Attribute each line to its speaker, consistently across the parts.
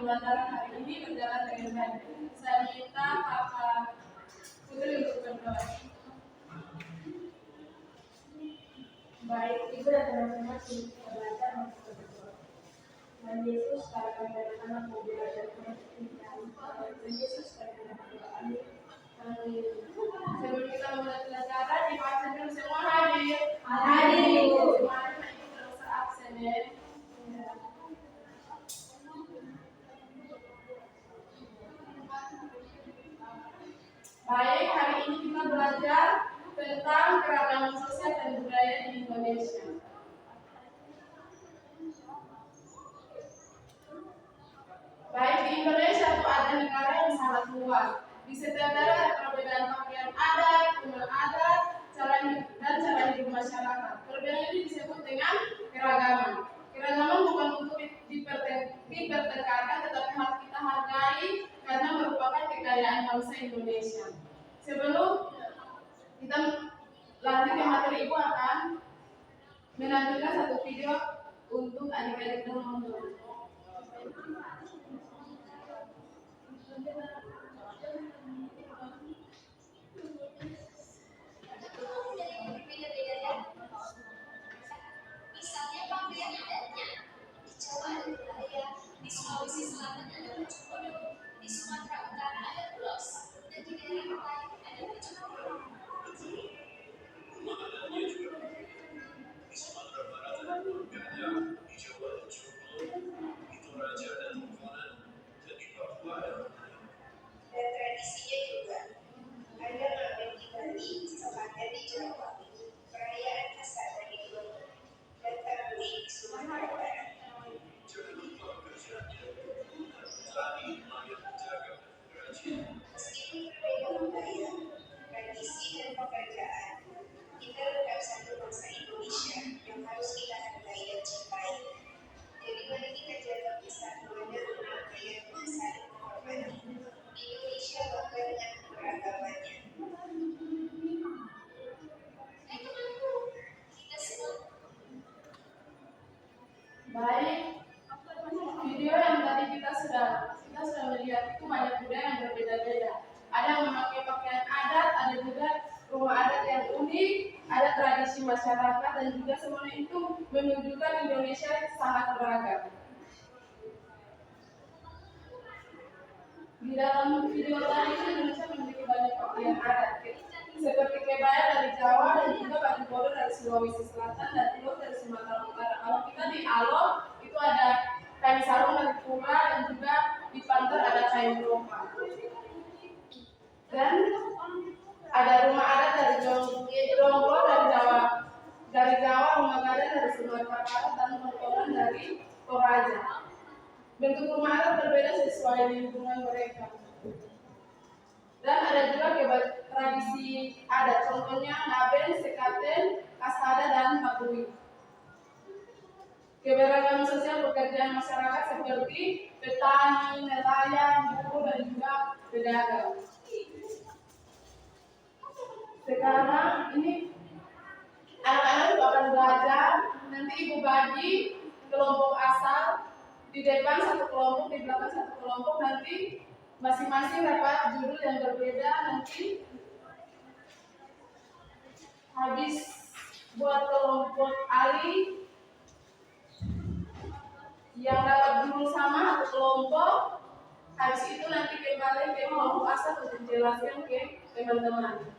Speaker 1: pembelajaran hari ini berjalan dengan baik. Saya minta Kakak Putri untuk berdoa.
Speaker 2: Baik, Ibu dan teman-teman, kita belajar untuk berdoa. Tuhan Yesus, sekarang kami dari anak mau belajar Tuhan Yesus, sekarang kami berdoa. Amin.
Speaker 1: Sebelum kita mulai pelajaran, dibaca dulu semua hadir.
Speaker 2: Hadir.
Speaker 1: Semuanya itu terus absen ya. Baik, hari ini kita belajar tentang keragaman sosial dan budaya di Indonesia. Baik, di Indonesia itu ada negara yang sangat luas. Di setiap daerah ada perbedaan pakaian adat, rumah adat, dan cara hidup masyarakat. Perbedaan ini disebut dengan keragaman. Keragaman bukan untuk dipertengkarkan, tetapi harus kita hargai karena merupakan kekayaan bangsa Indonesia. Sebelum kita lanjut ke materi, Ibu akan menampilkan satu video untuk adik-adik yang menonton.
Speaker 3: Misalnya pakaian adatnya di Jawa ada budaya, di Sulawesi Selatan ada baju kodok, di Sumatera Utara ada ulos, dan di daerah lain ada baju kodok.
Speaker 4: Di Sumatera Barat ada Ganyang, di Jawa ada Joglo, di Toraja ada Tongkonan, dan di Papua ada Melayu.
Speaker 3: Dan tradisinya juga ada ngaben di Bali, Semadan di Jawa, perayaan Kasar di Lombok, dan Tarawih di Sumatera Barat.
Speaker 4: Jangan lupa kerjanya, bertani, nelayan, dagang, dan perajin.
Speaker 3: Meskipun berbeda budaya, tradisi, dan pekerjaan, kita tetap satu bangsa Indonesia yang harus kita hargai dan cintai. Jadi mari kita jaga persatuan dan rangkaian saling menghormati. Indonesia bangga dengan keberagamannya. Kita semua
Speaker 1: Baik, video yang tadi kita sudah melihat itu banyak budaya yang berbeda-beda. Ada yang memakai pakaian adat, ada juga rumah adat yang unik, ada tradisi masyarakat, dan juga semuanya itu menunjukkan Indonesia sangat beragam. Di dalam video tadi itu Indonesia memiliki banyak pakaian adat, seperti kebaya dari Jawa dan juga baju kodok dari Sulawesi Selatan dan ulos dari Sumatera Utara. Kalau kita di Alor itu ada kain sarung dari Pura dan juga di Panter ada kain lokal. Dan ada rumah adat dari Jonggol dari Jawa, rumah adat dari Sumatera Barat dan Tongkonan dari Toraja. Bentuk rumah adat berbeda sesuai lingkungan mereka. Dan ada juga tradisi adat, contohnya ngaben, sekaten, kasada, dan tabui. Keberagaman sosial pekerjaan masyarakat seperti petani, nelayan, buruh, dan juga pedagang. Sekarang ini anak-anak akan belajar, nanti Ibu bagi kelompok asal, di depan satu kelompok, di belakang satu kelompok, nanti masing-masing dapat judul yang berbeda. Nanti habis buat kelompok Ali yang dapat judul sama satu kelompok, habis itu nanti kembali ke kelompok asal untuk menjelaskan ke teman-teman.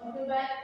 Speaker 1: Oke, baik.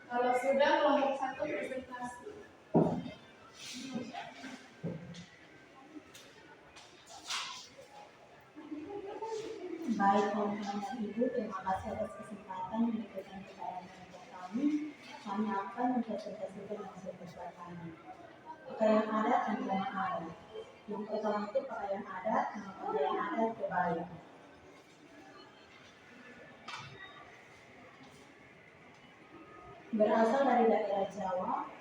Speaker 1: Kalau sudah, kelompok 1 presentasi.
Speaker 5: Baik teman-teman dan ibu, terima kasih atas kesempatan yang diberikan kepada kami. Kami akan mempresentasikan hasil kerja kami. Pakaian adat dan rumah adat. Yang pertama itu pakaian adat, pakaian adat kebaya. Berasal dari daerah Jawa,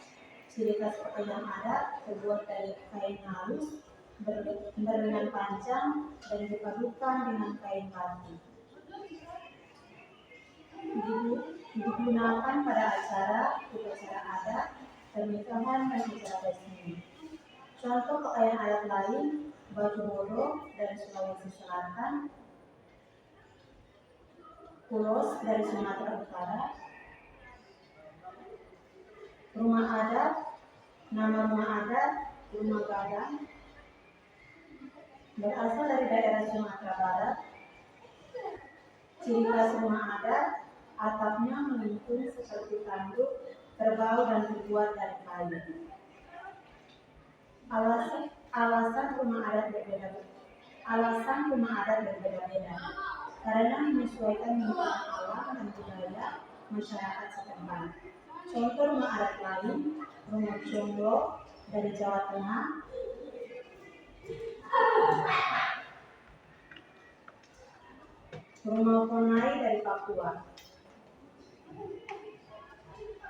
Speaker 5: ciri khas pakaian adat terbuat dari kain halus, berlengan panjang, dan dipadukan dengan kain batik. Digunakan pada acara, upacara adat, pernikahan, dan acara resmi. Contoh pakaian adat lain, baju bodo dari Sulawesi Selatan, Pulos dari Sumatera Utara. Rumah adat, nama rumah adat, rumah gadang, berasal dari daerah Sumatera Barat. Ciri khas rumah adat, atapnya melingkung seperti tanduk, terbau dan terbuat dari kayu. Alasan rumah adat berbeda-beda karena menyesuaikan lingkungan alam dan budaya masyarakat setempat. Contoh rumah adat lain, rumah Jonglo dari Jawa Tengah, rumah Konai dari Papua.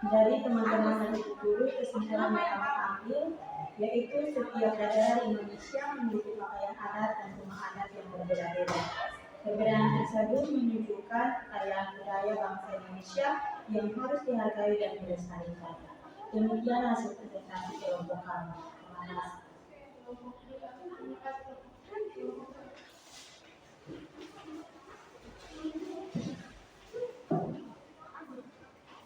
Speaker 5: Dari teman-teman dan guru, kesimpulan yang kami ambil yaitu setiap daerah Indonesia memiliki pakaian adat dan rumah adat yang berbeda-beda. Perbedaan tersebut menunjukkan kekayaan budaya bangsa Indonesia yang harus dihargai dan dilestarikan. Demikian hasil presentasi kelompok kami.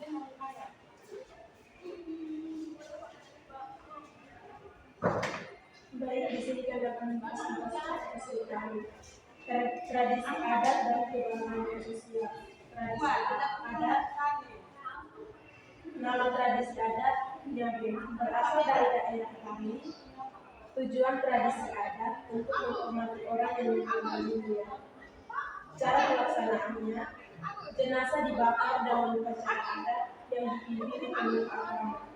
Speaker 5: Terima kasih.
Speaker 2: Baik, di sini kami akan membahas tradisi adat dan keberagaman sosial. Nama tradisi adat yang berasal dari daerah kami. Tujuan tradisi adat untuk menghormati orang yang meninggal dunia. Cara pelaksanaannya, jenazah dibakar dalam upacara adat yang dipimpin oleh agama.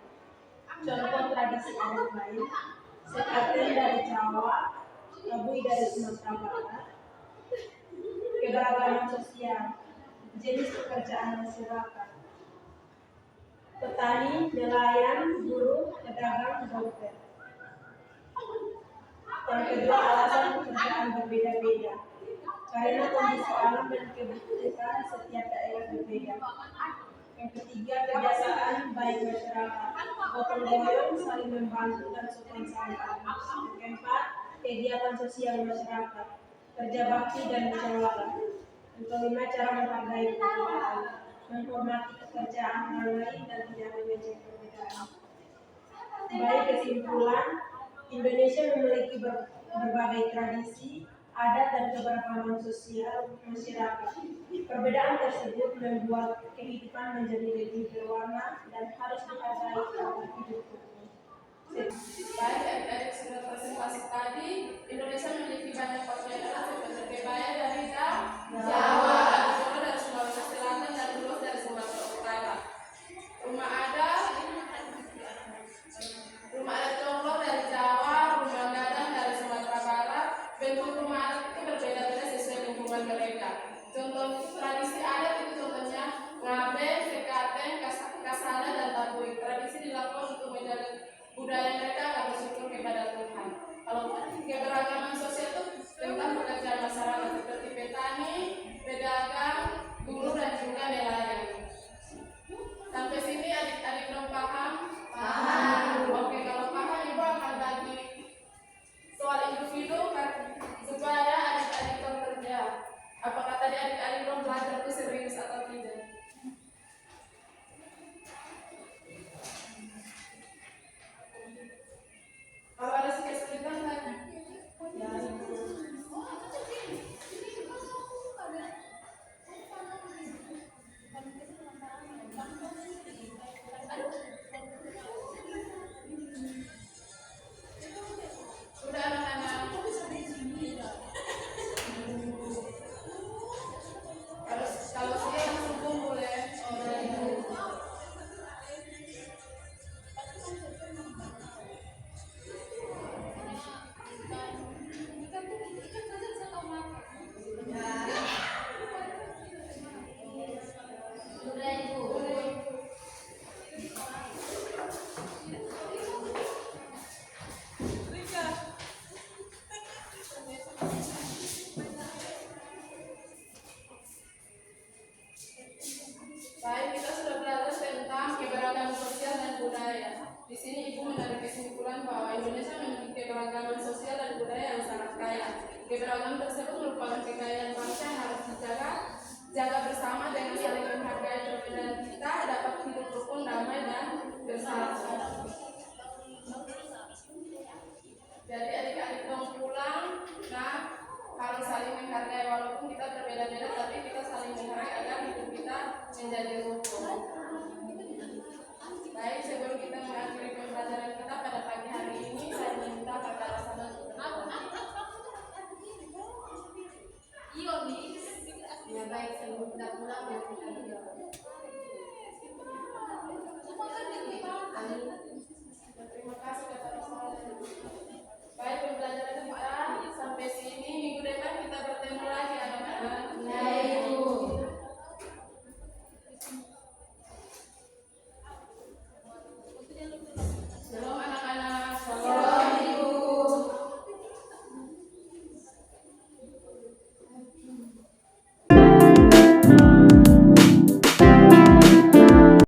Speaker 2: Contoh tradisi adat lain, sekaten dari Jawa, Kabui dari Sumatera Barat. Keberagaman sosial, jenis pekerjaan masyarakat, petani, nelayan, buruh, pedagang, dokter. Yang kedua, alasan pekerjaan berbeda-beda karena kondisi alam dan kebutuhan setiap daerah berbeda. Yang ketiga, kebiasaan baik masyarakat, gotong royong, saling membantu dan sopan santun. Yang keempat, kegiatan sosial masyarakat, kerja bakti dan musyawarah. Yang kelima, cara menghargai perbedaan, menghormati pekerjaan orang lain dan tidak mengejek perbedaan. Baik, kesimpulan, Indonesia memiliki berbagai tradisi, adat dan keberagaman sosial masyarakat. Perbedaan tersebut membuat kehidupan menjadi lebih berwarna dan harus dihargai dalam hidup.
Speaker 1: Baik, dari sudah presentasi tadi, Indonesia memiliki banyak pakaian adat seperti kebaya dari Jawa, Jolo dari Sulawesi Selatan, dan Pulos dari Sumatera Utara. Rumah adat Jonglo dari Jawa, rumah hidup rukun, damai, dan bersatu.